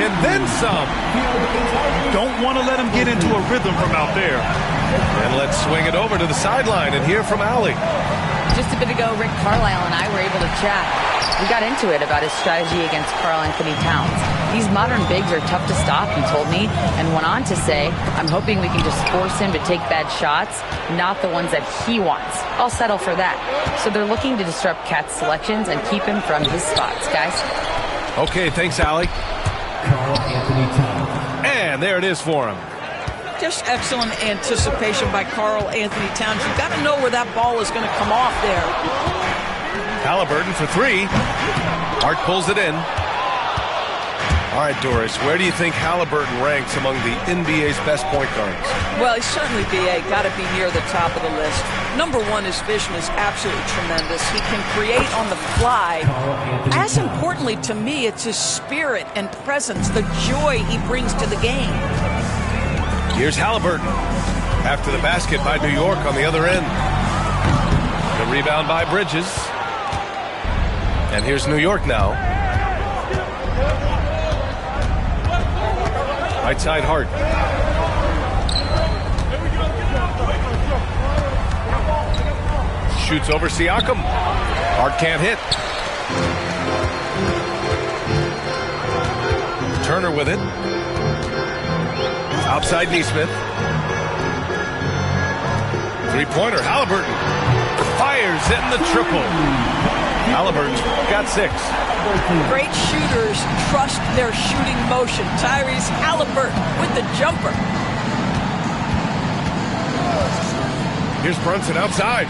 and then some. Don't want to let him get into a rhythm from out there. And let's swing it over to the sideline and hear from Allie. Just a bit ago, Rick Carlisle and I were able to chat. We got into it about his strategy against Karl-Anthony Towns. These modern bigs are tough to stop, he told me, and went on to say, I'm hoping we can just force him to take bad shots, not the ones that he wants. I'll settle for that. So they're looking to disrupt Cat's selections and keep him from his spots, guys. Okay, thanks, Allie. Karl-Anthony Towns. And there it is for him. Just excellent anticipation by Karl-Anthony Towns. You've got to know where that ball is going to come off there. Halliburton for three. Hart pulls it in. All right, Doris, where do you think Halliburton ranks among the NBA's best point guards? Well, he's certainly, got to be near the top of the list. Number one, his vision is absolutely tremendous. He can create on the fly. As importantly to me, it's his spirit and presence, the joy he brings to the game. Here's Halliburton. After the basket by New York on the other end. The rebound by Bridges. And here's New York now. Right side Hart. Shoots over Siakam. Hart can't hit. Turner with it. Outside Nesmith. Three-pointer. Halliburton fires in the triple. Halliburton's got 6. Great shooters trust their shooting motion. Tyrese Halliburton with the jumper. Here's Brunson outside.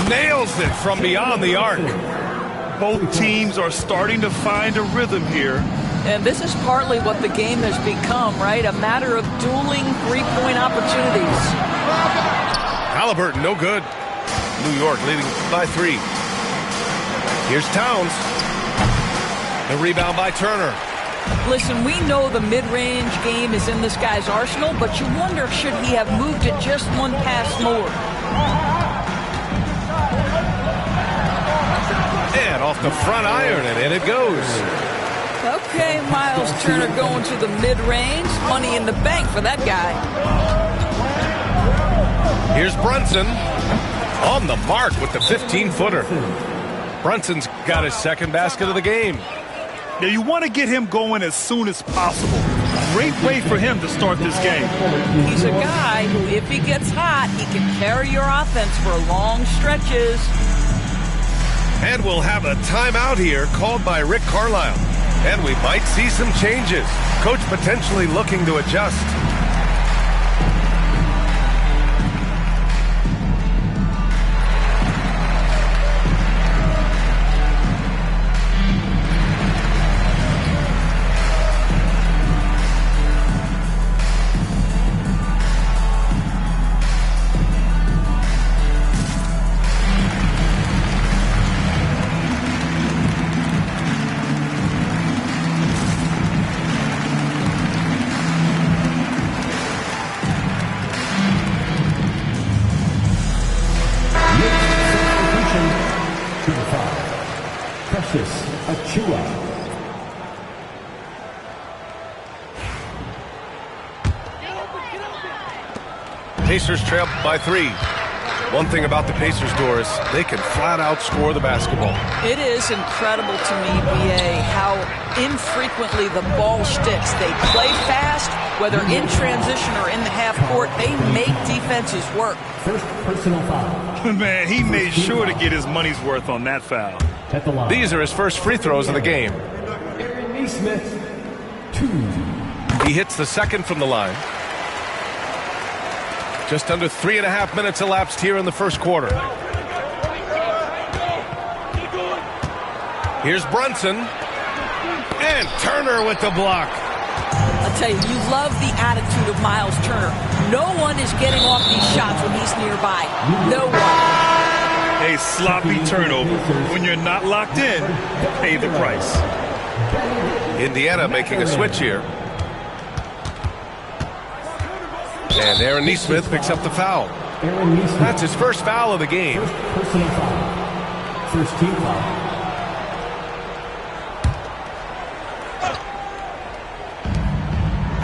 Nails it from beyond the arc. Both teams are starting to find a rhythm here. And this is partly what the game has become, right? A matter of dueling three-point opportunities. Halliburton, no good. New York leading by 3. Here's Towns. The rebound by Turner. Listen, we know the mid-range game is in this guy's arsenal, but you wonder, should he have moved it just one pass more? And off the front iron, and in it goes. Okay, Miles Turner going to the mid-range. Money in the bank for that guy. Here's Brunson on the mark with the 15-footer. Brunson's got his second basket of the game. Now you want to get him going as soon as possible. Great way for him to start this game. He's a guy who, if he gets hot, he can carry your offense for long stretches. And we'll have a timeout here called by Rick Carlisle. And we might see some changes. Coach potentially looking to adjust. Pacers trail by 3. One thing about the Pacers, Doris, they can flat out score the basketball. It is incredible to me, BA, how infrequently the ball sticks. They play fast, whether in transition or in the half court. They make defenses work. First personal foul. Man, he made sure to get his money's worth on that foul. At the line. These are his first free throws of the game. Aaron Nesmith, 2. He hits the second from the line. Just under 3.5 minutes elapsed here in the first quarter. Here's Brunson. And Turner with the block. I'll tell you love the attitude of Miles Turner. No one is getting off these shots when he's nearby. No one. A sloppy turnover. When you're not locked in, pay the price. Indiana making a switch here. And Aaron Nesmith picks up the foul. That's his first foul of the game. First personal foul. First team foul.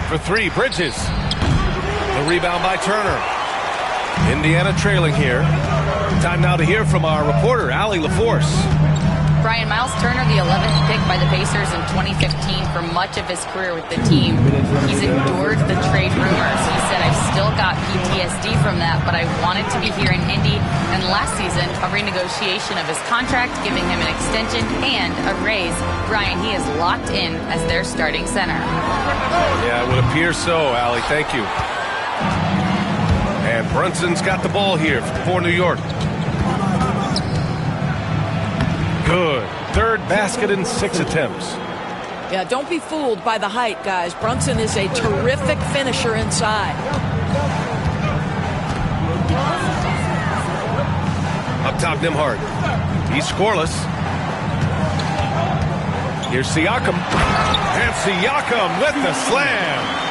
for three. Bridges. The rebound by Turner. Indiana trailing here. Time now to hear from our reporter, Allie LaForce. Brian, Miles Turner, the 11th pick by the Pacers in 2015 for much of his career with the team. He's endured the trade rumors. He said, I've still got PTSD from that, but I wanted to be here in Indy. And last season, a renegotiation of his contract, giving him an extension and a raise. Brian, he is locked in as their starting center. Yeah, it would appear so, Allie. Thank you. And Brunson's got the ball here for New York. Good. Third basket in 6 attempts. Yeah, don't be fooled by the height, guys. Brunson is a terrific finisher inside. Up top, Nembhard. He's scoreless. Here's Siakam. And Siakam with the slam.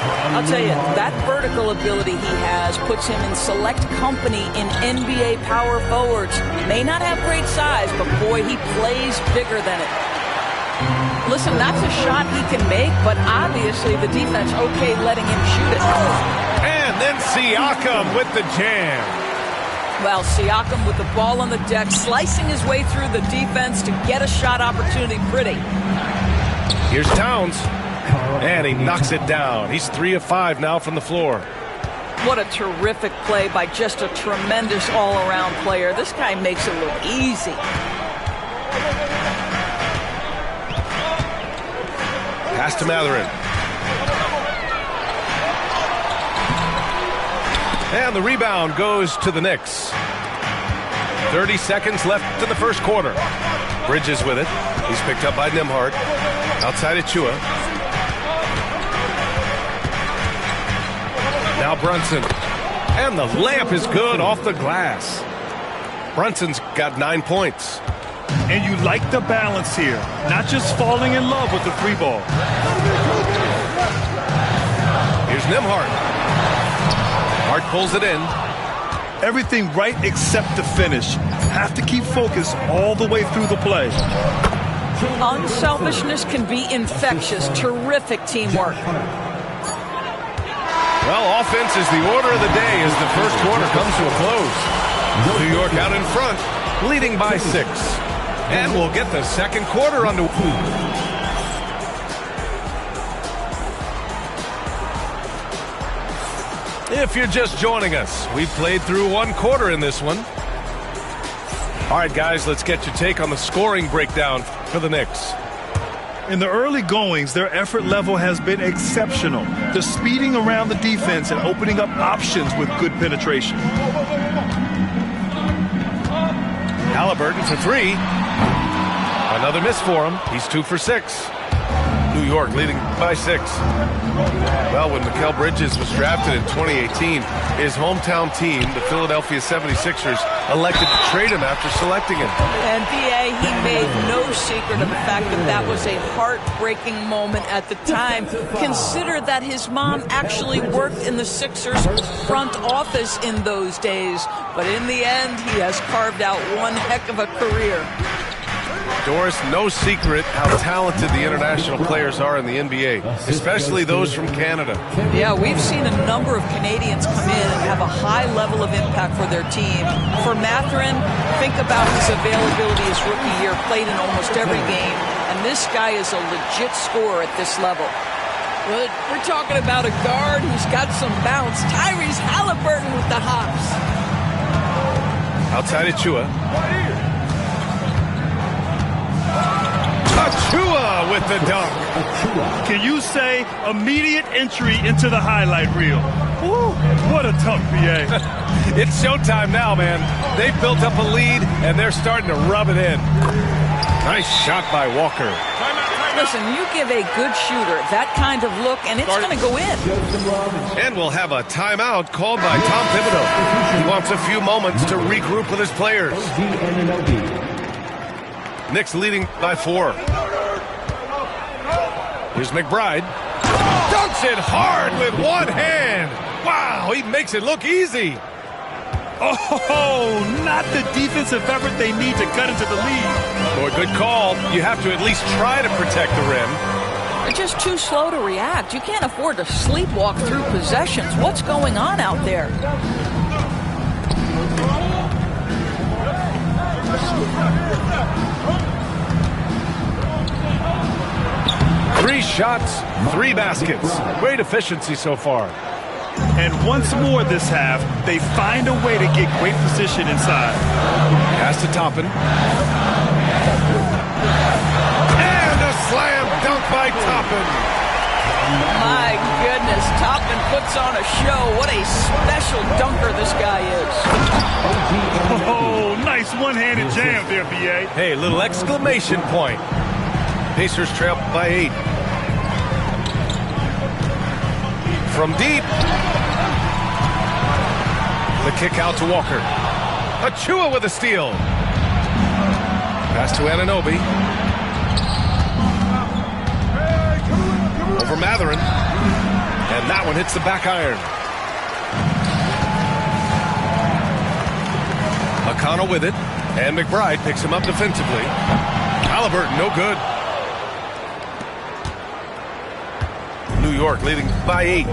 I'll tell you, that vertical ability he has puts him in select company in NBA power forwards. May not have great size, but boy, he plays bigger than it. Listen, that's a shot he can make, but obviously the defense okay letting him shoot it. And then Siakam with the jam. Well, Siakam with the ball on the deck, slicing his way through the defense to get a shot opportunity pretty. Here's Towns. And he knocks it down. He's 3 of 5 now from the floor. What a terrific play by just a tremendous all-around player. This guy makes it look easy. Pass to Mathurin. And the rebound goes to the Knicks. 30 seconds left in the first quarter. Bridges with it. He's picked up by Nembhard. Outside Achua. Now Brunson. And the layup is good off the glass. Brunson's got 9 points. And you like the balance here. Not just falling in love with the three ball. Here's Nembhard. Hart pulls it in. Everything right except the finish. Have to keep focus all the way through the play. Unselfishness can be infectious. Terrific teamwork. Well, offense is the order of the day as the first quarter comes to a close. New York out in front, leading by 6. And we'll get the second quarter underway. If you're just joining us, we've played through 1 quarter in this one. All right, guys, let's get your take on the scoring breakdown for the Knicks. In the early goings, their effort level has been exceptional. They're speeding around the defense and opening up options with good penetration. Haliburton for 3. Another miss for him. He's 2 for 6. New York leading by 6. Well, when Mikal Bridges was drafted in 2018, his hometown team, the Philadelphia 76ers, elected to trade him after selecting him. And B.A., he made no secret of the fact that that was a heartbreaking moment at the time. Consider that his mom actually worked in the Sixers front office in those days. But in the end, he has carved out one heck of a career. Doris, no secret how talented the international players are in the NBA, especially those from Canada. Yeah, we've seen a number of Canadians come in and have a high level of impact for their team. For Mathurin, think about his availability his rookie year, played in almost every game, and this guy is a legit scorer at this level. Well, we're talking about a guard who's got some bounce. Tyrese Haliburton with the hops. Outside Achua. Achua with the dunk. Can you say immediate entry into the highlight reel? Woo, what a dunk, B.A. It's showtime now, man. They've built up a lead, and they're starting to rub it in. Nice shot by Walker. Listen, you give a good shooter that kind of look, and it's going to go in. And we'll have a timeout called by Tom Thibodeau. He wants a few moments to regroup with his players. Knicks leading by 4. Here's McBride. Dunks it hard with one hand. Wow, he makes it look easy. Oh, not the defensive effort they need to cut into the lead. Boy, good call. You have to at least try to protect the rim. just too slow to react. You can't afford to sleepwalk through possessions. What's going on out there? Three shots, 3 baskets. Great efficiency so far. And once more this half, they find a way to get great position inside. Pass to Toppin. And a slam dunk by Toppin. My goodness, Toppin puts on a show. What a special dunker this guy is. Oh, nice one-handed jam there, B.A. Hey, little exclamation point. Pacers trail by 8. From deep. The kick out to Walker. Achua with a steal. Pass to Anunoby. Over Mathurin. And that one hits the back iron. O'Connell with it. And McBride picks him up defensively. Halliburton, no good. New York leading by 8.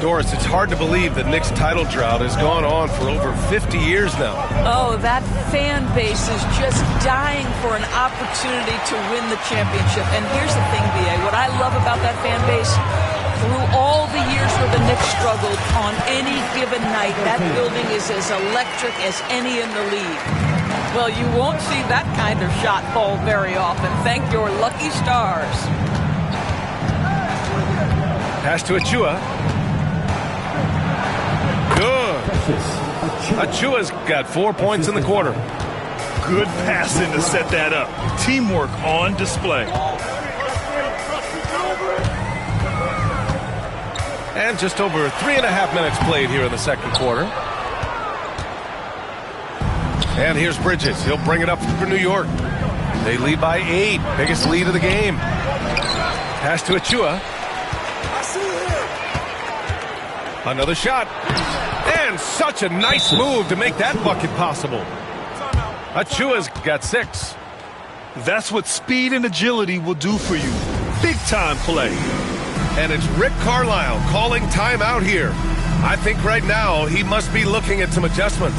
Doris, it's hard to believe the Knicks title drought has gone on for over 50 years now. Oh, that fan base is just dying for an opportunity to win the championship. And here's the thing, B.A., what I love about that fan base, through all the years where the Knicks struggled, on any given night, that building is as electric as any in the league. Well, you won't see that kind of shot fall very often. Thank your lucky stars. Pass to Achua. Good. Achua's got 4 points in the quarter. Good passing to set that up. Teamwork on display. And just over 3.5 minutes played here in the second quarter. And here's Bridges. He'll bring it up for New York. They lead by 8. Biggest lead of the game. Pass to Achua. Another shot. And such a nice move to make that bucket possible. Achua's got 6. That's what speed and agility will do for you. Big time play. And it's Rick Carlisle calling timeout here. I think right now he must be looking at some adjustments.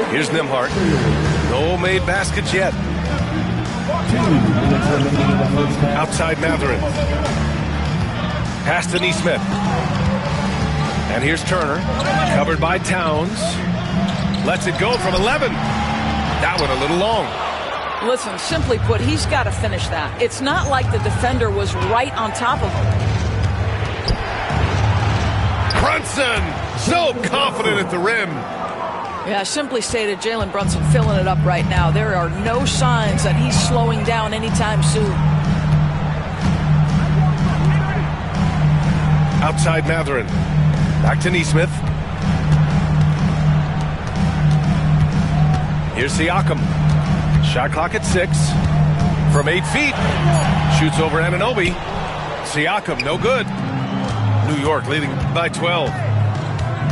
Here's Nembhard. No made baskets yet. Outside Mathurin. Pass to Neesmith. And here's Turner. Covered by Towns. Lets it go from 11. That one a little long. Listen, simply put, he's got to finish that. It's not like the defender was right on top of him. Brunson, so confident at the rim. Yeah, simply stated, Jalen Brunson filling it up right now. There are no signs that he's slowing down anytime soon. Outside Mathurin. Back to Neesmith. Here's Siakam. Shot clock at 6. From 8 feet. Shoots over Anunoby. Siakam, no good. New York leading by 12.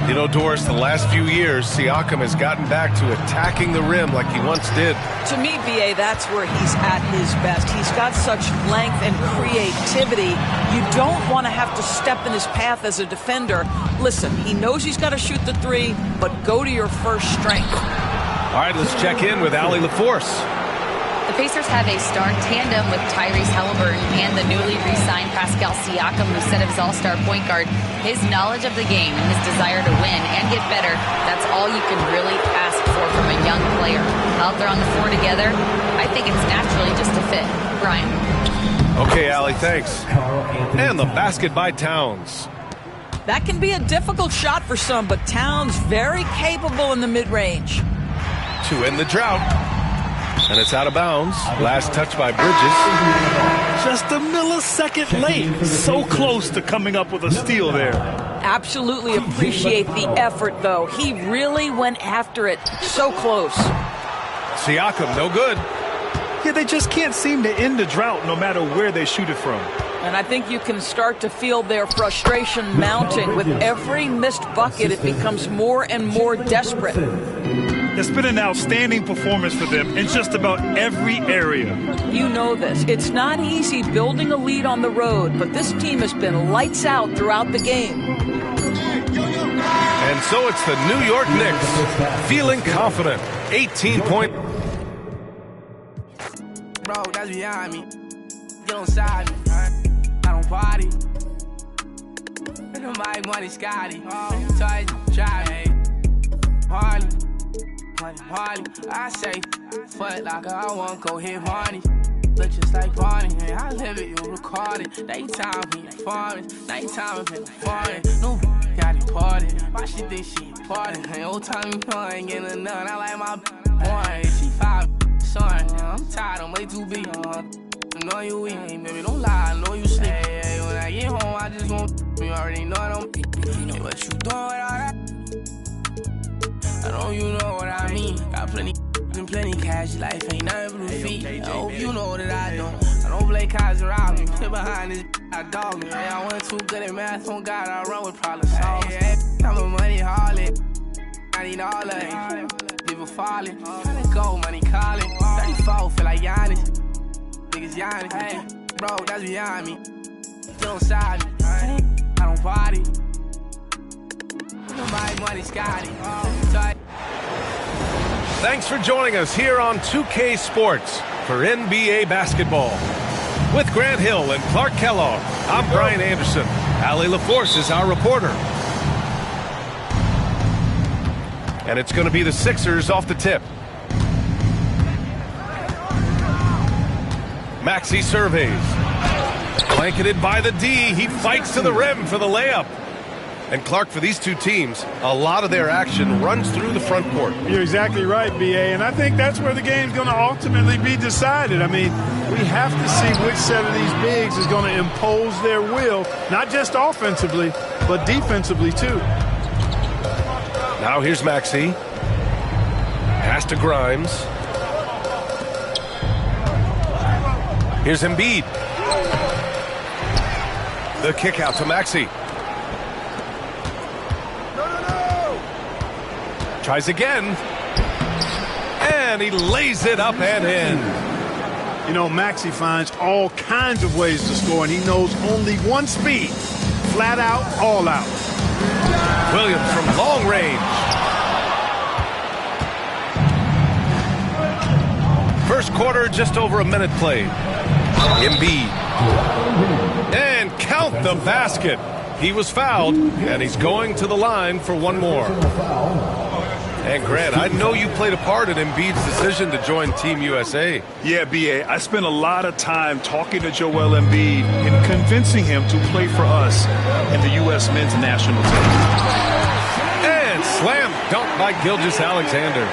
You know, Doris, the last few years, Siakam has gotten back to attacking the rim like he once did. To me, B.A., that's where he's at his best. He's got such length and creativity. You don't want to have to step in his path as a defender. Listen, he knows he's got to shoot the 3, but go to your first strength. All right, let's check in with Allie LaForce. The Pacers have a star tandem with Tyrese Halliburton and the newly re-signed Pascal Siakam, who set his all-star point guard. His knowledge of the game and his desire to win and get better, that's all you can really ask for from a young player. Out there on the floor together, I think it's naturally just a fit. Brian. Okay, Allie, thanks. And the basket by Towns. That can be a difficult shot for some, but Towns very capable in the mid-range. To end the drought. And it's out of bounds. Last touch by Bridges. Just a millisecond late. So close to coming up with a steal there. Absolutely appreciate the effort, though. He really went after it. So close. Siakam, no good. Yeah, they just can't seem to end the drought no matter where they shoot it from. And I think you can start to feel their frustration mounting. With every missed bucket, it becomes more and more desperate. It's been an outstanding performance for them in just about every area. You know this. It's not easy building a lead on the road, but this team has been lights out throughout the game. And so it's the New York Knicks feeling confident. 18-point. Bro, that's behind me. Get on side me. I don't party. Nobody money Scotty. Toys, try me. Harley. Harley. I say, Foot Locker, I want go hit Harney. Look just like Barney. Hey, I live it, you record it. Daytime, me performance. Nighttime, me performing. No, got it party. Why she think she important? Hey, old time, you know I ain't getting enough. I like my boy. She 5, son. I'm tired, I'm way too big. I know you weak, baby, don't lie, I know you sleep. Hey, when I get home, I just want you already know I don't hey, what you doing with all that? I know you know what I mean. Got plenty and plenty cash, life ain't nothing but a feet. I hope you know that I don't. I don't play cards around me. Sit behind this, I dog me. Hey, I went too good at math, on God, I run with problem solvers. Hey, I'm a money harlot. I need all of it. People falling. Tryna go, money calling. 34, feel like Giannis. Niggas Giannis. Hey, bro, that's behind me. Get on side me. I don't party. Nobody money Scotty. Thanks for joining us here on 2K Sports for NBA basketball. With Grant Hill and Clark Kellogg, I'm Brian Anderson. Allie LaForce is our reporter. And it's going to be the Sixers off the tip. Maxey surveys. Blanketed by the D. He fights to the rim for the layup. And Clark, for these two teams, a lot of their action runs through the front court. You're exactly right, B.A., and I think that's where the game's going to ultimately be decided. I mean, we have to see which set of these bigs is going to impose their will, not just offensively, but defensively, too. Now here's Maxey. Pass to Grimes. Here's Embiid. The kick out to Maxey. Tries again. And he lays it up and in. You know, Maxey finds all kinds of ways to score, and he knows only one speed. Flat out, all out. Williams from long range. First quarter, just over a minute played. Embiid. And count the basket. He was fouled, and he's going to the line for one more. And Grant, I know you played a part in Embiid's decision to join Team USA. Yeah, B.A., I spent a lot of time talking to Joel Embiid and convincing him to play for us in the U.S. men's national team. And slam dunk by Gilgeous-Alexander.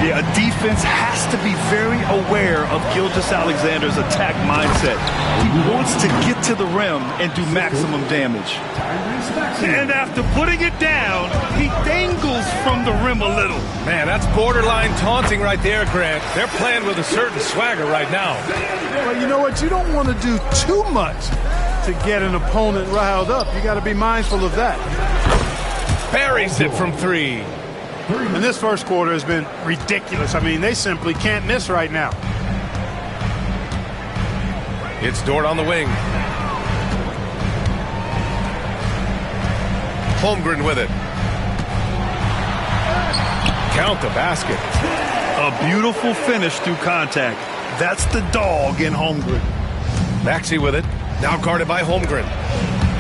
Yeah, a defense has to be very aware of Gilgeous-Alexander's attack mindset. He wants to get to the rim and do maximum damage. And after putting it down, he dangles from the rim a little. Man, that's borderline taunting right there, Grant. They're playing with a certain swagger right now. Well, you know what? You don't want to do too much to get an opponent riled up. You got to be mindful of that. Buries it from three. And this first quarter has been ridiculous. I mean, they simply can't miss right now. It's Dort on the wing. Holmgren with it. Count the basket. A beautiful finish through contact. That's the dog in Holmgren. Maxey with it. Now guarded by Holmgren.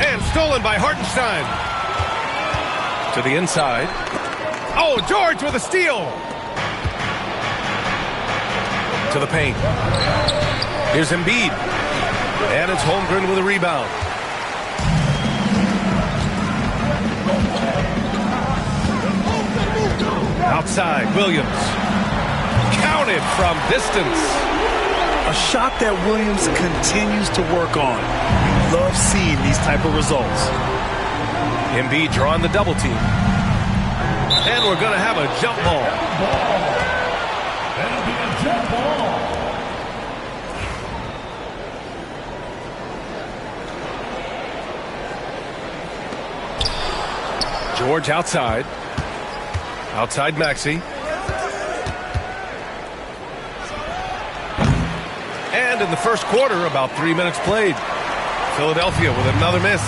And stolen by Hartenstein. To the inside. Oh, George with a steal. To the paint. Here's Embiid. And it's Holmgren with a rebound. Outside, Williams. Counted from distance. A shot that Williams continues to work on. You love seeing these type of results. Embiid drawing the double team. And we're going to have a jump ball. George outside. Outside Maxey. And in the first quarter, about 3 minutes played. Philadelphia with another miss.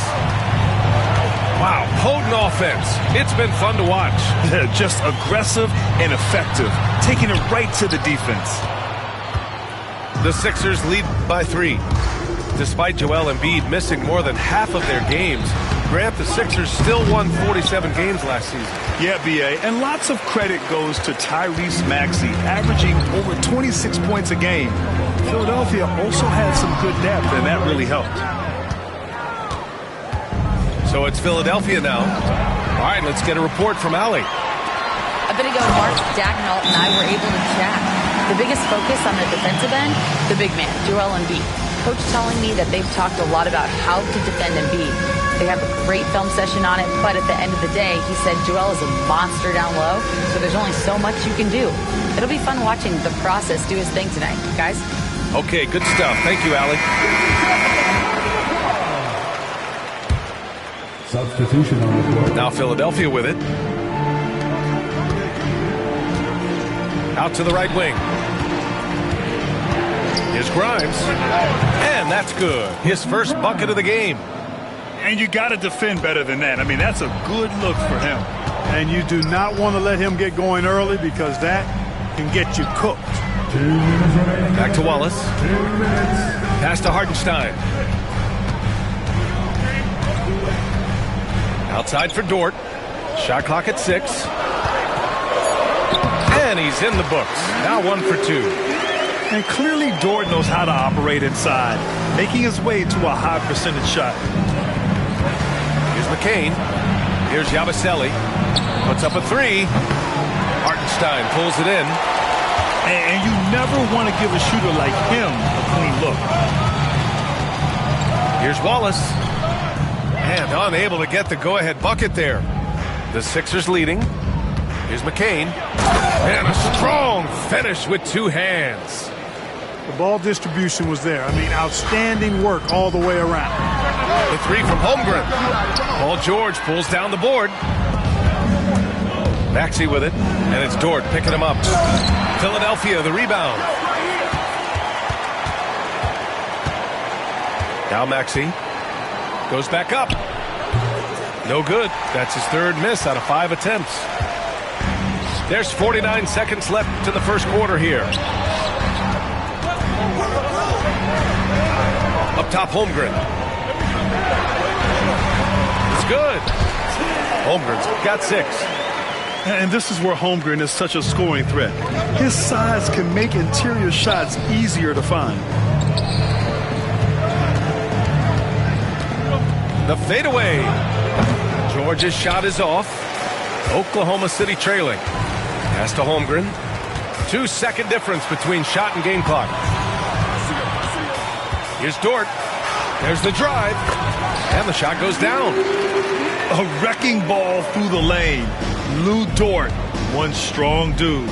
Wow, potent offense. It's been fun to watch. Just aggressive and effective, taking it right to the defense. The Sixers lead by 3. Despite Joel Embiid missing more than half of their games, Grant, the Sixers still won 47 games last season. Yeah, B.A., and lots of credit goes to Tyrese Maxey, averaging over 26 points a game. Philadelphia also had some good depth, and that really helped. So it's Philadelphia now. All right, let's get a report from Allie. A bit ago, Mark Dagnall and I were able to chat. The biggest focus on the defensive end, the big man, Joel Embiid. Coach telling me that they've talked a lot about how to defend Embiid. They have a great film session on it, but at the end of the day, he said Joel is a monster down low, so there's only so much you can do. It'll be fun watching the process do his thing tonight. Guys? Okay, good stuff. Thank you, Allie. Substitution on the floor. Now Philadelphia with it. Out to the right wing. Here's Grimes. And that's good. His first bucket of the game. And you got to defend better than that. I mean, that's a good look for him. And you do not want to let him get going early because that can get you cooked. Back to Wallace. Pass to Hartenstein. Outside for Dort. Shot clock at 6. And he's in the books. Now 1 for 2. And clearly Dort knows how to operate inside, making his way to a high percentage shot. Here's McCain. Here's Yabusele. Puts up a 3. Hartenstein pulls it in. And you never want to give a shooter like him a clean look. Here's Wallace. And unable to get the go-ahead bucket there. The Sixers leading. Here's McCain. And a strong finish with 2 hands. The ball distribution was there. I mean, outstanding work all the way around. The 3 from Holmgren. Paul George pulls down the board. Maxey with it. And it's Dort picking him up. Philadelphia, the rebound. Now Maxey goes back up. No good. That's his 3rd miss out of 5 attempts. There's 49 seconds left to the first quarter here. Up top, Holmgren. It's good. Holmgren's got 6. And this is where Holmgren is such a scoring threat. His size can make interior shots easier to find. The fadeaway. George's shot is off. Oklahoma City trailing. Pass to Holmgren. 2-second difference between shot and game clock. Here's Dort. There's the drive. And the shot goes down. A wrecking ball through the lane. Lou Dort, one strong dude.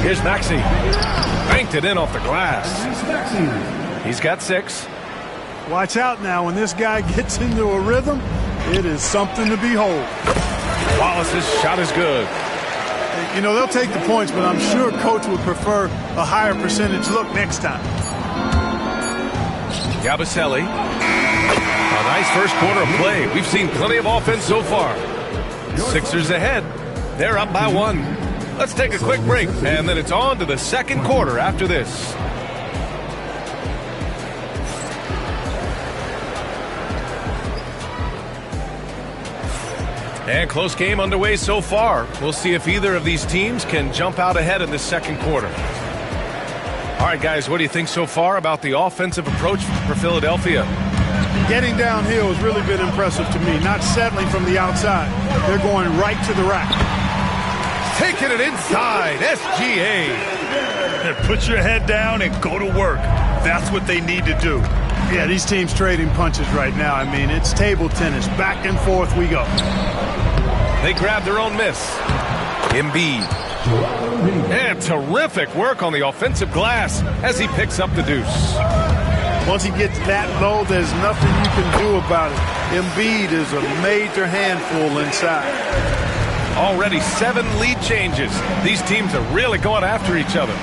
Here's Maxey. Banked it in off the glass. He's got 6. Watch out now. When this guy gets into a rhythm, it is something to behold. Wallace's shot is good. You know, they'll take the points, but I'm sure Coach would prefer a higher percentage look next time. Yabusele. A nice first quarter of play. We've seen plenty of offense so far. Sixers ahead. They're up by 1. Let's take a quick break, and then it's on to the second quarter after this. And close game underway so far. We'll see if either of these teams can jump out ahead in this second quarter. All right, guys, what do you think so far about the offensive approach for Philadelphia? Getting downhill has really been impressive to me. Not settling from the outside. They're going right to the rack. Taking it inside. SGA. Put your head down and go to work. That's what they need to do. Yeah, these teams trading punches right now. I mean, it's table tennis. Back and forth we go. They grab their own miss. Embiid. And terrific work on the offensive glass as he picks up the deuce. Once he gets that low, there's nothing you can do about it. Embiid is a major handful inside. Already 7 lead changes. These teams are really going after each other.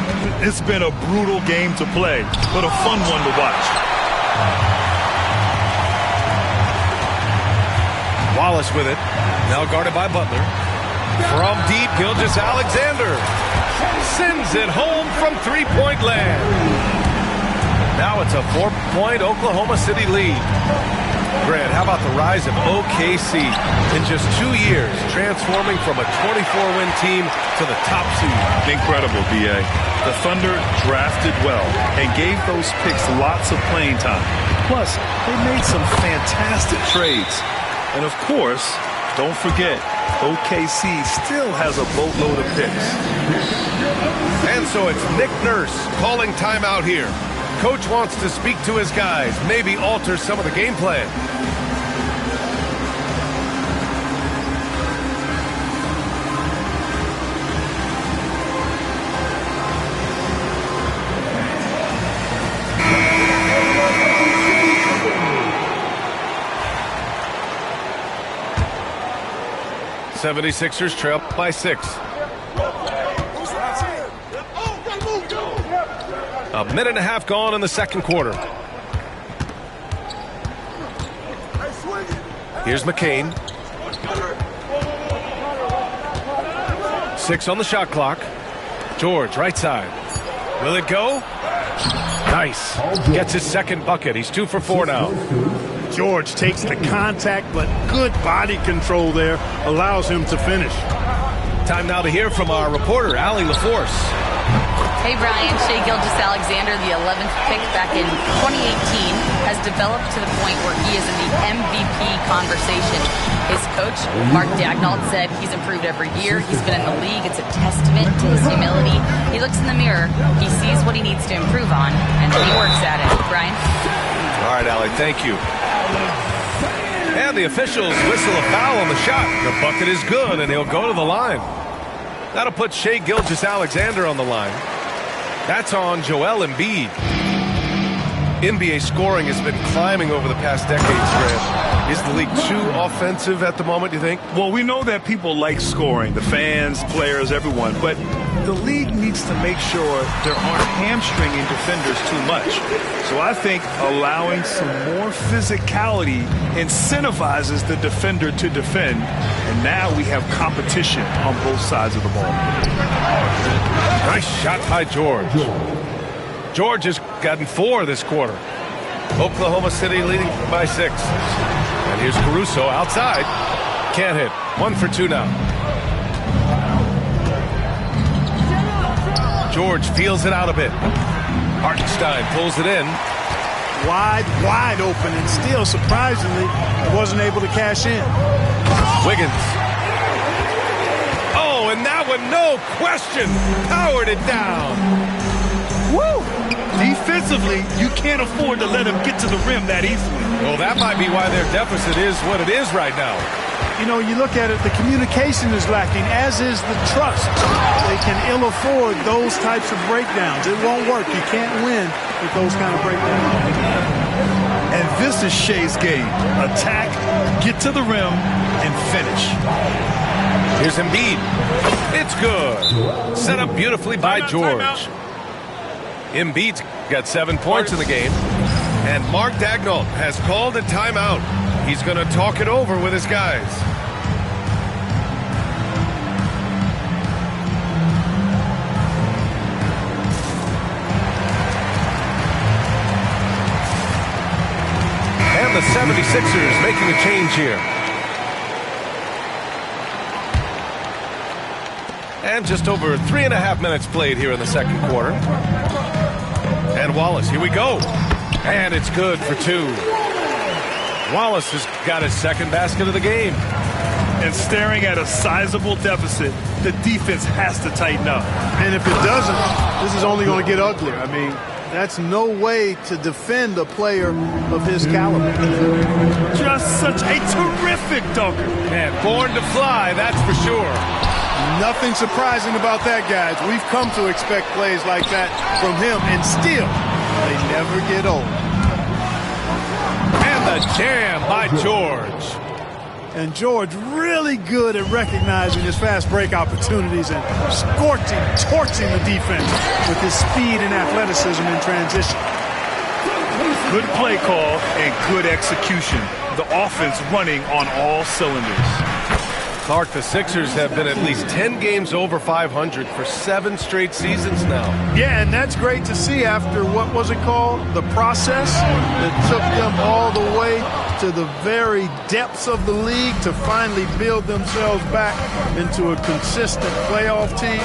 It's been a brutal game to play, but a fun one to watch. Wallace with it. Now guarded by Butler. From deep, Gilgeous-Alexander sends it home from three-point land. Now it's a 4-point Oklahoma City lead. Grant, how about the rise of OKC in just 2 years, transforming from a 24-win team to the top seed? Incredible, B.A. The Thunder drafted well and gave those picks lots of playing time. Plus, they made some fantastic trades. And of course, don't forget, OKC still has a boatload of picks. And so it's Nick Nurse calling timeout here. Coach wants to speak to his guys, maybe alter some of the game plan. '76ers trail by 6. A minute and a half gone in the second quarter. Here's McCain. 6 on the shot clock. George, right side. Will it go? Nice. Gets his second bucket. He's 2 for 4 now. George takes the contact, but good body control there allows him to finish. Time now to hear from our reporter, Allie LaForce. Hey, Brian. Shai Gilgeous-Alexander, the 11th pick back in 2018, has developed to the point where he is in the MVP conversation. His coach, Mark Daigneault, said he's improved every year. He's been in the league. It's a testament to his humility. He looks in the mirror. He sees what he needs to improve on, and then he works at it. Brian? All right, Allie, thank you. And the officials whistle a foul on the shot. The bucket is good, and he'll go to the line. That'll put Shai Gilgeous-Alexander on the line. That's on Joel Embiid. NBA scoring has been climbing over the past decades, Grant. Is the league too offensive at the moment, you think? Well, we know that people like scoring, the fans, players, everyone, but the league needs to make sure there aren't hamstringing defenders too much. So I think allowing some more physicality incentivizes the defender to defend, and now we have competition on both sides of the ball. Nice shot by George. George has gotten 4 this quarter. Oklahoma City leading by 6. And here's Caruso outside. Can't hit. 1 for 2 now. George feels it out a bit. Hartenstein pulls it in. Wide open, and still, surprisingly, wasn't able to cash in. Wiggins. Oh, and that one, no question, powered it down. Woo! Defensively, you can't afford to let him get to the rim that easily. Well, that might be why their deficit is what it is right now. You know, you look at it, the communication is lacking, as is the trust. They can ill afford those types of breakdowns. It won't work. You can't win with those kind of breakdowns. And this is Shai's game. Attack, get to the rim, and finish. Here's Embiid. It's good. Set up beautifully by George. Embiid's got 7 points in the game. And Mark Daigneault has called a timeout. He's going to talk it over with his guys. And the 76ers making a change here. And just over 3.5 minutes played here in the second quarter. And Wallace, here we go. And it's good for 2. Wallace has got his second basket of the game. And staring at a sizable deficit, the defense has to tighten up. And if it doesn't, this is only going to get uglier. I mean, that's no way to defend a player of his caliber. Just such a terrific dunker. Man, born to fly, that's for sure. Nothing surprising about that, guys. We've come to expect plays like that from him, and still, they never get old. the jam by George. And George really good at recognizing his fast break opportunities and torching the defense with his speed and athleticism in transition. Good play call and good execution. The offense running on all cylinders. Clark, the Sixers have been at least 10 games over 500 for 7 straight seasons now. Yeah, and that's great to see after, what was it called? The process that took them all the way to the very depths of the league to finally build themselves back into a consistent playoff team.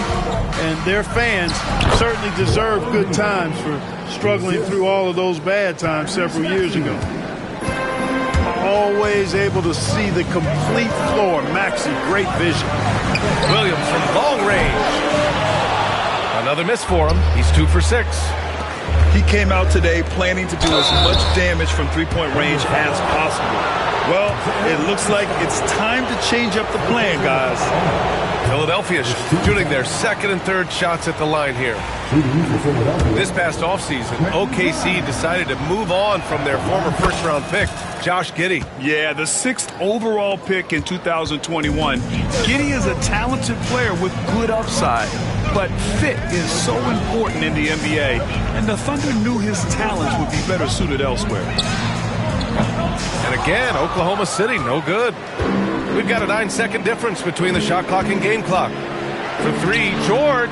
And their fans certainly deserve good times for struggling through all of those bad times several years ago. Always able to see the complete floor. Maxey, great vision. Williams from long range. Another miss for him. He's 2 for 6. He came out today planning to do as much damage from three-point range as possible. Well, it looks like it's time to change up the plan, guys. Philadelphia shooting their second and third shots at the line here. This past offseason, OKC decided to move on from their former first-round pick, Josh Giddey. Yeah, the 6th overall pick in 2021. Giddey is a talented player with good upside, but fit is so important in the NBA, and the Thunder knew his talents would be better suited elsewhere. And again, Oklahoma City, no good. We've got a 9-second difference between the shot clock and game clock. For 3, George.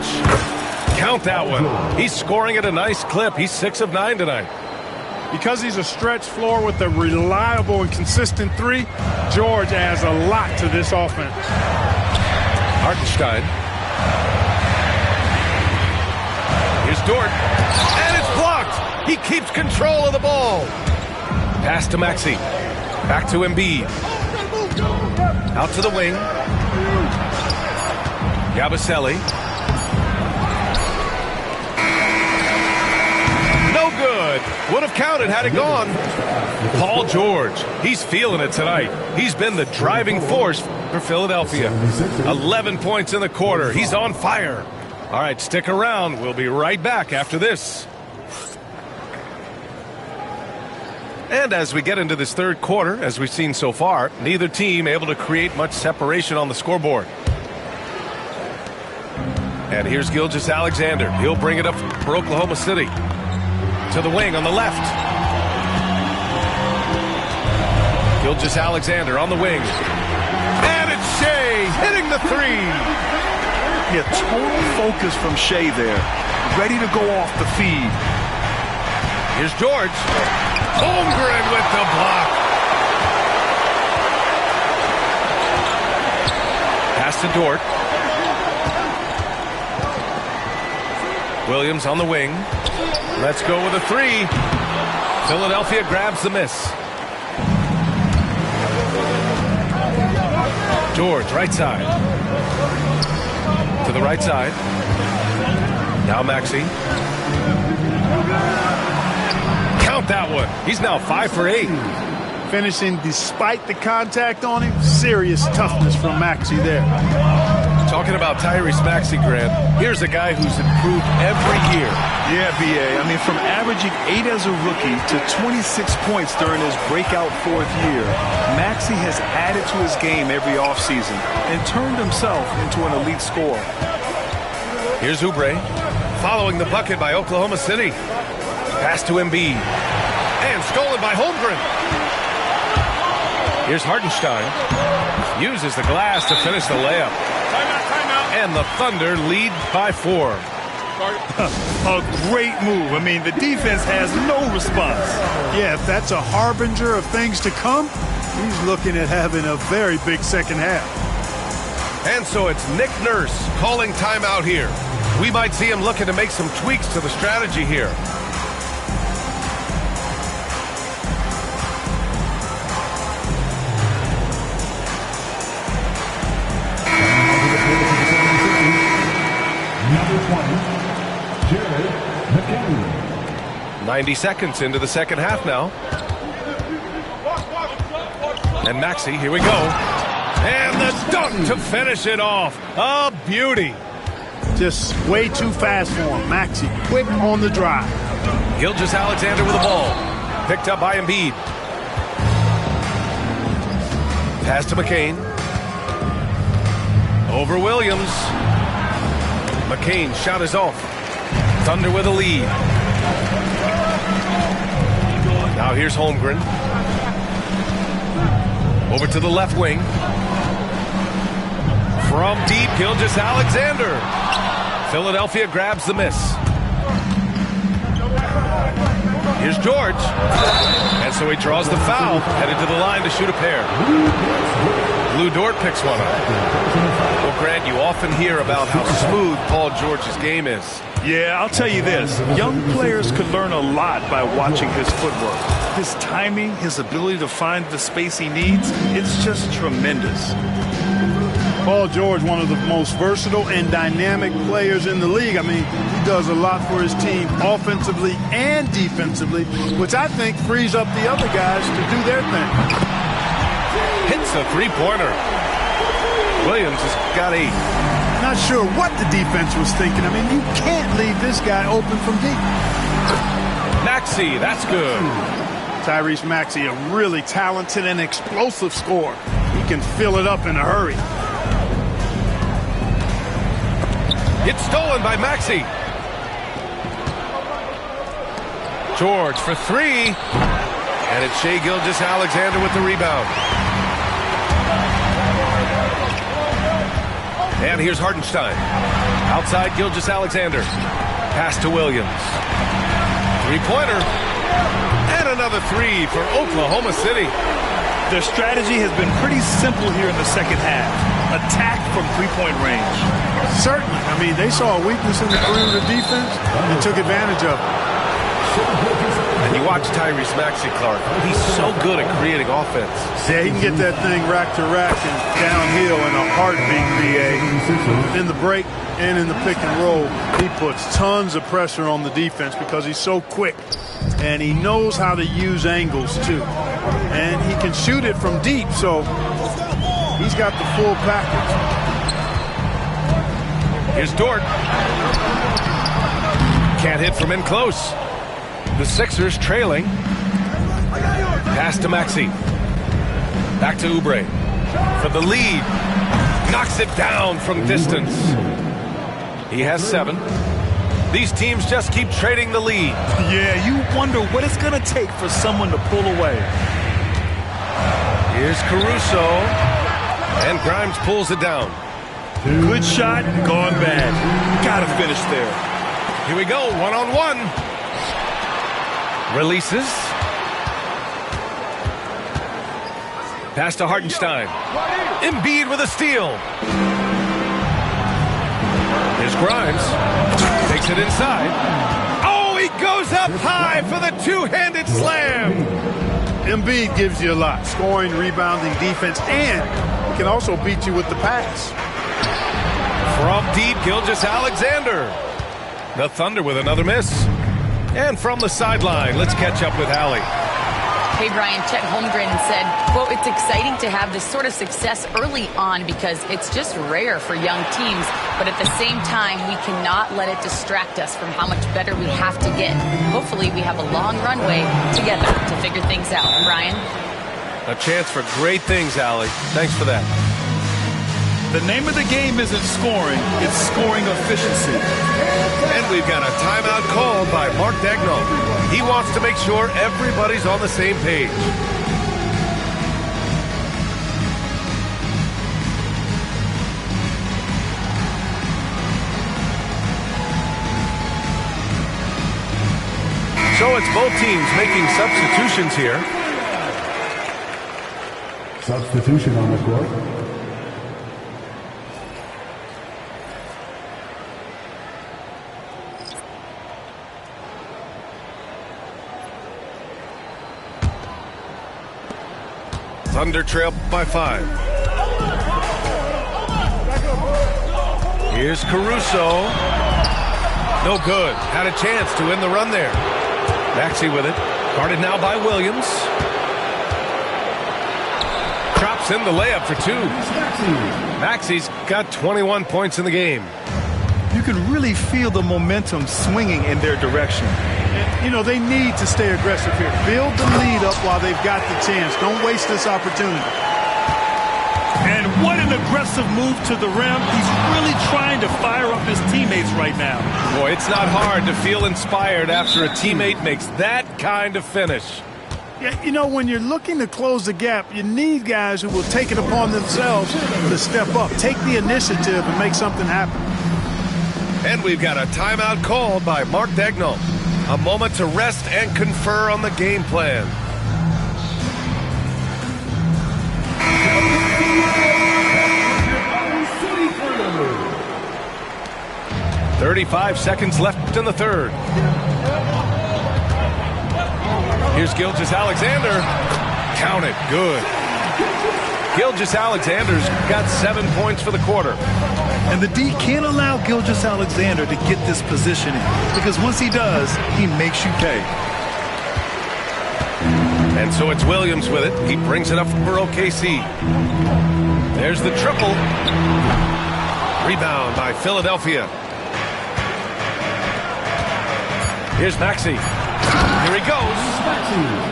Count that one. He's scoring at a nice clip. He's 6 of 9 tonight. Because he's a stretch floor with a reliable and consistent 3, George adds a lot to this offense. Hartenstein. Here's Dort. And it's blocked. He keeps control of the ball. Pass to Maxey. Back to Embiid. Out to the wing. Yabusele. No good. Would have counted had it gone. Paul George. He's feeling it tonight. He's been the driving force for Philadelphia. 11 points in the quarter. He's on fire. All right, stick around. We'll be right back after this. And as we get into this third quarter, as we've seen so far, neither team able to create much separation on the scoreboard. And here's Gilgeous-Alexander. He'll bring it up for Oklahoma City. To the wing on the left. Gilgeous-Alexander on the wing. And it's Shea hitting the 3. Yeah, total focus from Shea there. Ready to go off the feed. Here's George. Holmgren with the block. Pass to Dort. Williams on the wing. Let's go with a 3. Philadelphia grabs the miss. George, right side. To the right side. Now Maxey. Count that one. He's now 5 for 8. Finishing despite the contact on him. Serious toughness from Maxey there. Talking about Tyrese Maxey, Grant, here's a guy who's improved every year. Yeah, B.A. I mean, from averaging 8 as a rookie to 26 points during his breakout 4th year, Maxey has added to his game every offseason and turned himself into an elite scorer. Here's Oubre, following the bucket by Oklahoma City. Pass to Embiid. And stolen by Holmgren. Here's Hartenstein. Uses the glass to finish the layup. And the Thunder lead by 4. A great move. I mean, the defense has no response. Yeah, if that's a harbinger of things to come, he's looking at having a very big second half. And so it's Nick Nurse calling timeout here. We might see him looking to make some tweaks to the strategy here. Number 20, Jared McHale. 90 seconds into the second half now. And Maxey, here we go. And the dunk to finish it off. A beauty. Just way too fast for him. Maxey, quick on the drive. Gilgeous-Alexander with the ball. Picked up by Embiid. Pass to McCain. Over Williams. McCain shot is off. Thunder with a lead. Now here's Holmgren. Over to the left wing. From deep, Gilgeous-Alexander. Philadelphia grabs the miss. Here's George. And so he draws the foul, headed to the line to shoot a pair. Lou Dort picks one up. Well, Grant, you often hear about how smooth Paul George's game is. Yeah, I'll tell you this. Young players could learn a lot by watching his footwork. His timing, his ability to find the space he needs, it's just tremendous. Paul George, one of the most versatile and dynamic players in the league. I mean, he does a lot for his team offensively and defensively, which I think frees up the other guys to do their thing. Hits a three-pointer. Williams has got 8. Not sure what the defense was thinking. I mean, you can't leave this guy open from deep. Maxey, that's good. Tyrese Maxey, a really talented and explosive scorer. He can fill it up in a hurry. It's stolen by Maxey. George for 3. And it's Shai Gilgeous-Alexander with the rebound. And here's Hartenstein. Outside Gilgeous-Alexander. Pass to Williams. Three-pointer. And another 3 for Oklahoma City. Their strategy has been pretty simple here in the second half. Attack from three-point range. Certainly. I mean, they saw a weakness in the perimeter defense and took advantage of it. And you watch Tyrese Maxey, Clark. He's so good at creating offense. Yeah, he can get that thing rack to rack and downhill in a heartbeat, BA. In the break and in the pick and roll, he puts tons of pressure on the defense because he's so quick. And he knows how to use angles, too. And he can shoot it from deep, so he's got the full package. Here's Dort. Can't hit from in close. The Sixers trailing. Pass to Maxey. Back to Oubre. For the lead. Knocks it down from distance. He has 7. These teams just keep trading the lead. Yeah, you wonder what it's going to take for someone to pull away. Here's Caruso. And Grimes pulls it down. Good shot, gone bad. Gotta finish there. Here we go, one-on-one. Releases. Pass to Hartenstein. Embiid with a steal. Here's Grimes. Takes it inside. Oh, he goes up high for the two-handed slam. Embiid gives you a lot. Scoring, rebounding, defense, and he can also beat you with the pass. From deep, Gilgeous-Alexander. The Thunder with another miss. And from the sideline, let's catch up with Allie. Hey, Brian, Chet Holmgren said, quote, "It's exciting to have this sort of success early on because it's just rare for young teams. But at the same time, we cannot let it distract us from how much better we have to get. Hopefully, we have a long runway together to figure things out." Brian? A chance for great things, Allie. Thanks for that. The name of the game isn't scoring, it's scoring efficiency. And we've got a timeout called by Mark Daigneault. He wants to make sure everybody's on the same page. So it's both teams making substitutions here. Substitution on the court. Thunder trail by 5. Here's Caruso. No good. Had a chance to win the run there. Maxey with it. Guarded now by Williams. Drops in the layup for 2. Maxey's got 21 points in the game. You can really feel the momentum swinging in their direction. You know, they need to stay aggressive here. Build the lead up while they've got the chance. Don't waste this opportunity. And what an aggressive move to the rim. He's really trying to fire up his teammates right now. Boy, it's not hard to feel inspired after a teammate makes that kind of finish. Yeah, you know, when you're looking to close the gap, you need guys who will take it upon themselves to step up, take the initiative, and make something happen. And we've got a timeout called by Mark Daigneault. A moment to rest and confer on the game plan. "35 seconds left in the third. Here's Gilgeous-Alexander. Count it. Good. Gilgeous-Alexander's got 7 points for the quarter. And the D can't allow Gilgeous-Alexander to get this positioning, because once he does, he makes you pay. And so it's Williams with it. He brings it up for OKC. There's the triple. Rebound by Philadelphia. Here's Maxey. Here he goes.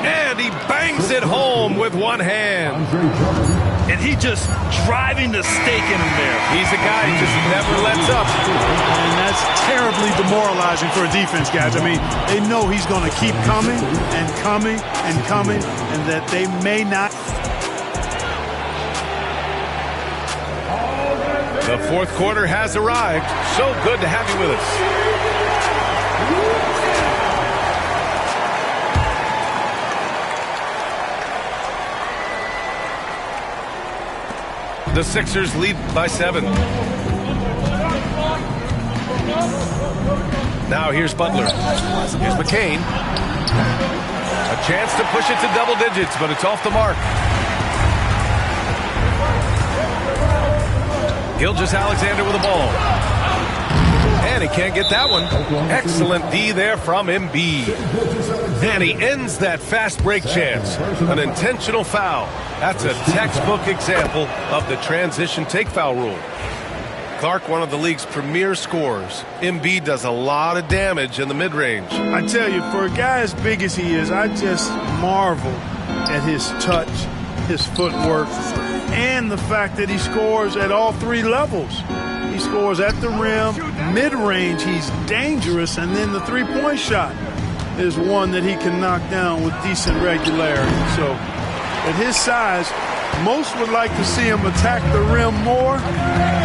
And he bangs it home with one hand. And he just driving the stake in him there. He's a guy who just never lets up. And that's terribly demoralizing for a defense, guys. I mean, they know he's going to keep coming and coming and coming, and that they may not. The fourth quarter has arrived. So good to have you with us. The Sixers lead by 7. Now here's Butler. Here's McCain. A chance to push it to double digits, but it's off the mark. Gilgeous-Alexander with the ball. And he can't get that one. Excellent D there from Embiid. And he ends that fast break chance. An intentional foul. That's a textbook example of the transition take foul rule. Clark, one of the league's premier scorers. Embiid does a lot of damage in the mid-range. I tell you, for a guy as big as he is, I just marvel at his touch, his footwork, and the fact that he scores at all 3 levels. He scores at the rim, mid-range, he's dangerous, and then the three-point shot is one that he can knock down with decent regularity. So at his size, most would like to see him attack the rim more,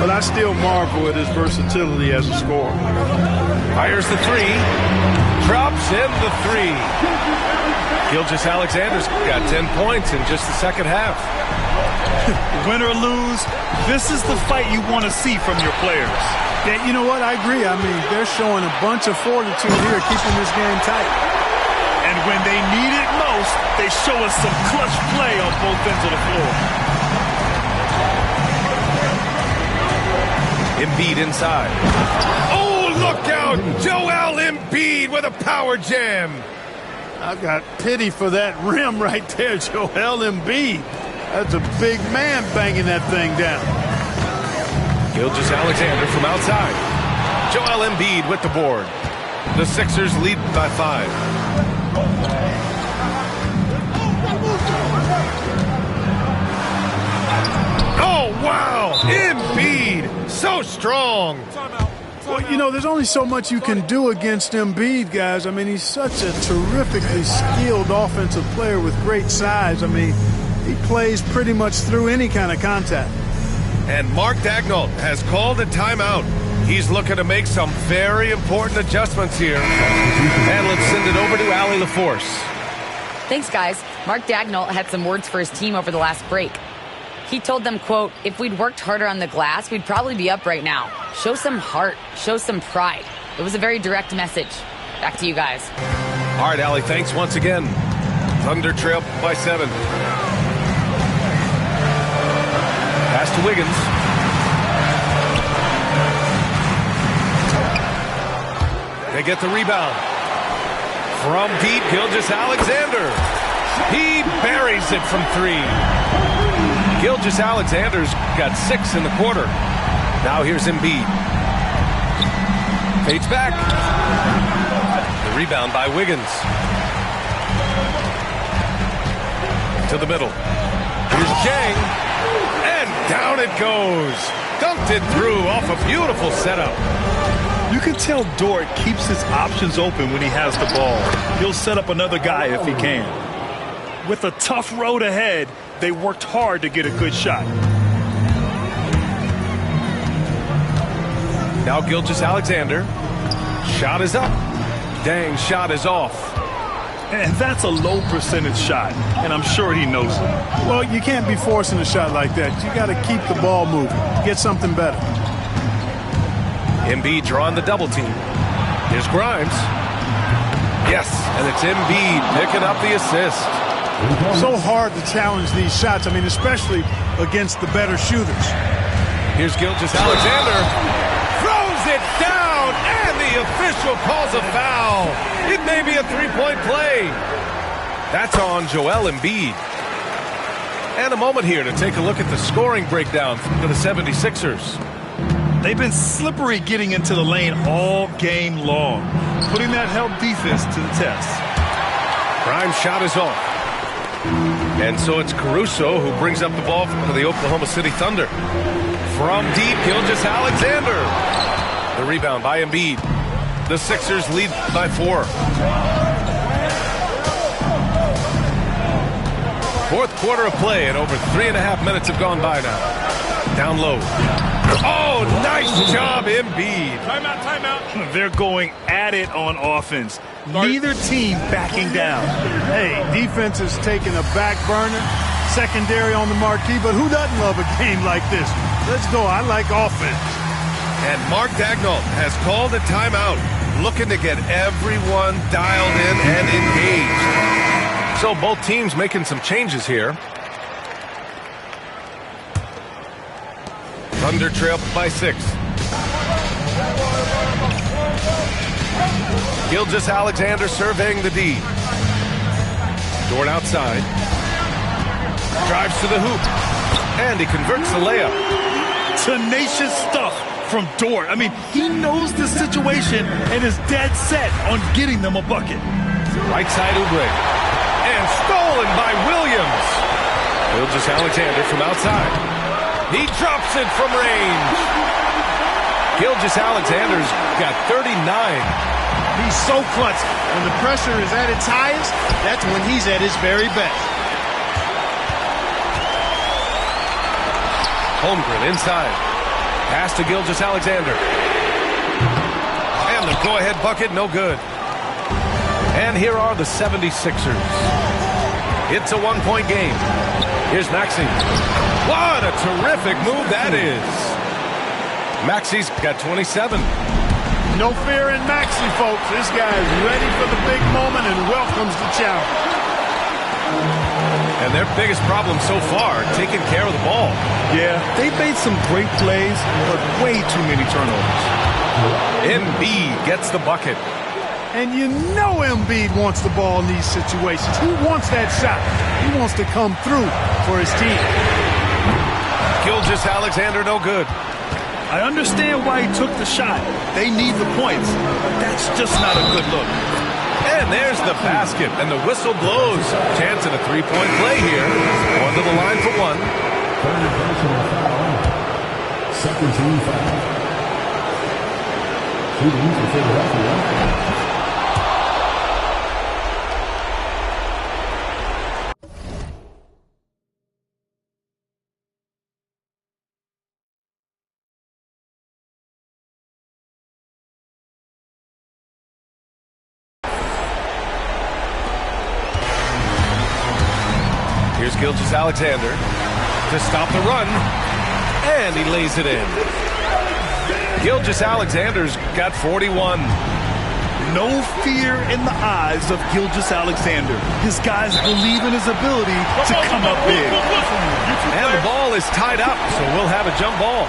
but I still marvel at his versatility as a scorer. Fires the 3, drops in the 3. Gilgeous-Alexander's got 10 points in just the second half. Win or lose, this is the fight you want to see from your players. Yeah, you know what? I agree. I mean, they're showing a bunch of fortitude here, keeping this game tight. And when they need it most, they show us some clutch play on both ends of the floor. Embiid inside. Oh, look out! Joel Embiid with a power jam. I've got pity for that rim right there, Joel Embiid. That's a big man banging that thing down. Gilgeous-Alexander from outside. Joel Embiid with the board. The Sixers lead by 5. Oh, wow! Embiid! So strong! Well, you know, there's only so much you can do against Embiid, guys. I mean, he's such a terrifically skilled offensive player with great size. I mean, he plays pretty much through any kind of contact. And Mark Daigneault has called a timeout. He's looking to make some very important adjustments here. And let's send it over to Allie LaForce. Thanks, guys. Mark Daigneault had some words for his team over the last break. He told them, quote, if we'd worked harder on the glass, we'd probably be up right now. Show some heart. Show some pride. It was a very direct message. Back to you guys. All right, Allie, thanks once again. Thunder trail by 7. Pass to Wiggins. They get the rebound. From deep, Gilgeous-Alexander. He buries it from 3. Gilgeous-Alexander's got 6 in the quarter. Now here's Embiid. Fades back. The rebound by Wiggins. To the middle. Here's Jang. And down Down it goes. Dunked it through off a beautiful setup. You can tell Dort keeps his options open when he has the ball. He'll set up another guy if he can. With a tough road ahead, they worked hard to get a good shot. Now Gilgeous-Alexander. Shot is up. Dang, shot is off. And that's a low percentage shot, and I'm sure he knows it. Well, you can't be forcing a shot like that. You got to keep the ball moving. Get something better. Embiid drawing the double team. Here's Grimes. Yes, and it's Embiid picking up the assist. So hard to challenge these shots. I mean, especially against the better shooters. Here's Gilgeous-Alexander. Throws it down, and the official calls a foul. It may be a three-point play. That's on Joel Embiid. And a moment here to take a look at the scoring breakdown for the 76ers. They've been slippery getting into the lane all game long, putting that help defense to the test. Grimes' shot is off. And so it's Caruso who brings up the ball for the Oklahoma City Thunder. From deep, Gilgeous-Alexander. The rebound by Embiid. The Sixers lead by 4. Fourth quarter of play, and over 3.5 minutes have gone by now. Down low. Oh, nice job, Embiid. Timeout. They're going at it on offense. Neither team backing down. Hey, defense is taking a back burner. Secondary on the marquee, but who doesn't love a game like this? Let's go. I like offense. And Mark Daigneault has called a timeout, looking to get everyone dialed in and engaged. So both teams making some changes here. Thunder trail by 6. Gilgeous-Alexander surveying the D. Dort outside. Drives to the hoop. And he converts the layup. Tenacious stuff from Dort. I mean, he knows the situation and is dead set on getting them a bucket. Right side Oubre. And stolen by Williams. Gilgeous-Alexander from outside. He drops it from range. Gilgeous-Alexander's got 39. He's so clutch. When the pressure is at its highest, that's when he's at his very best. Holmgren inside. Pass to Gilgeous-Alexander. And the go-ahead bucket, no good. And here are the 76ers. It's a one-point game. Here's Maxey. What a terrific move that is. Maxey's got 27. No fear in Maxey, folks. This guy is ready for the big moment and welcomes the challenge. And their biggest problem so far, taking care of the ball. Yeah, they've made some great plays, but way too many turnovers. Embiid gets the bucket. And you know Embiid wants the ball in these situations. He wants that shot. He wants to come through for his team. Gilgeous-Alexander, no good. I understand why he took the shot. They need the points. That's just not a good look. And there's the basket, and the whistle blows. Chance at a three-point play here. Going to the line for one. Third personal foul. Second team foul. Shooting for Philadelphia. Here's Gilgeous-Alexander to stop the run, and he lays it in. Gilgeous-Alexander's got 41. No fear in the eyes of Gilgeous-Alexander. His guys believe in his ability to come up big. And the ball is tied up, so we'll have a jump ball.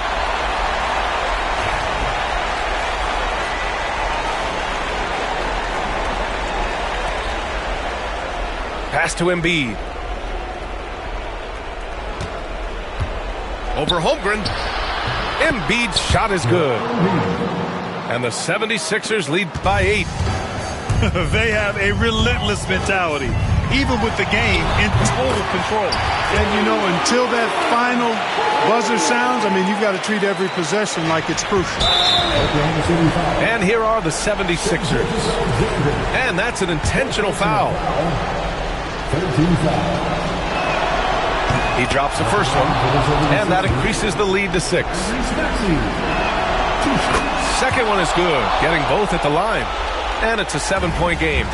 Pass to Embiid. Over Holmgren. Embiid's shot is good. And the 76ers lead by 8. They have a relentless mentality. even with the game in total control. And, you know, until that final buzzer sounds, I mean, you've got to treat every possession like it's crucial. And here are the 76ers. And that's an intentional foul. He drops the first one, and that increases the lead to 6. Second one is good, getting both at the line. And it's a 7-point game.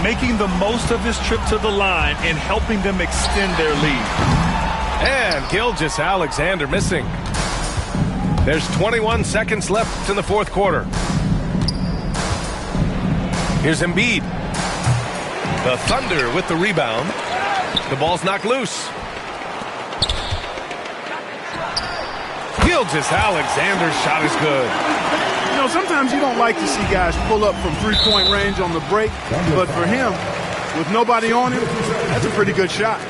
Making the most of his trip to the line and helping them extend their lead. And Gilgeous-Alexander missing. There's 21 seconds left in the fourth quarter. Here's Embiid. The Thunder with the rebound. The ball's knocked loose. Gilgeous-Alexander's shot is good. You know, sometimes you don't like to see guys pull up from three-point range on the break, but for him, with nobody on him, that's a pretty good shot.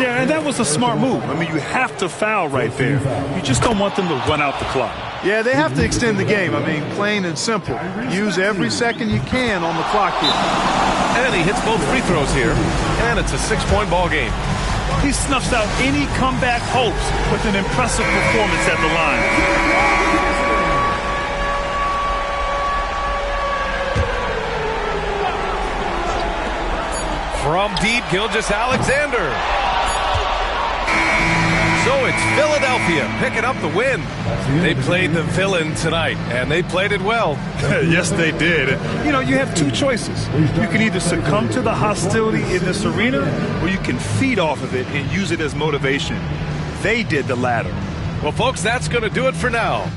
Yeah, and that was a smart move. I mean, you have to foul right there. You just don't want them to run out the clock. Yeah, they have to extend the game. I mean, plain and simple. Use every second you can on the clock here. And he hits both free throws here, and it's a 6-point ball game. He snuffs out any comeback hopes with an impressive performance at the line. From deep, Gilgeous-Alexander. So it's Philadelphia picking up the win. They played the villain tonight, and they played it well. Yes, they did. You know, you have two choices. You can either succumb to the hostility in this arena, or you can feed off of it and use it as motivation. They did the latter. Well, folks, that's going to do it for now.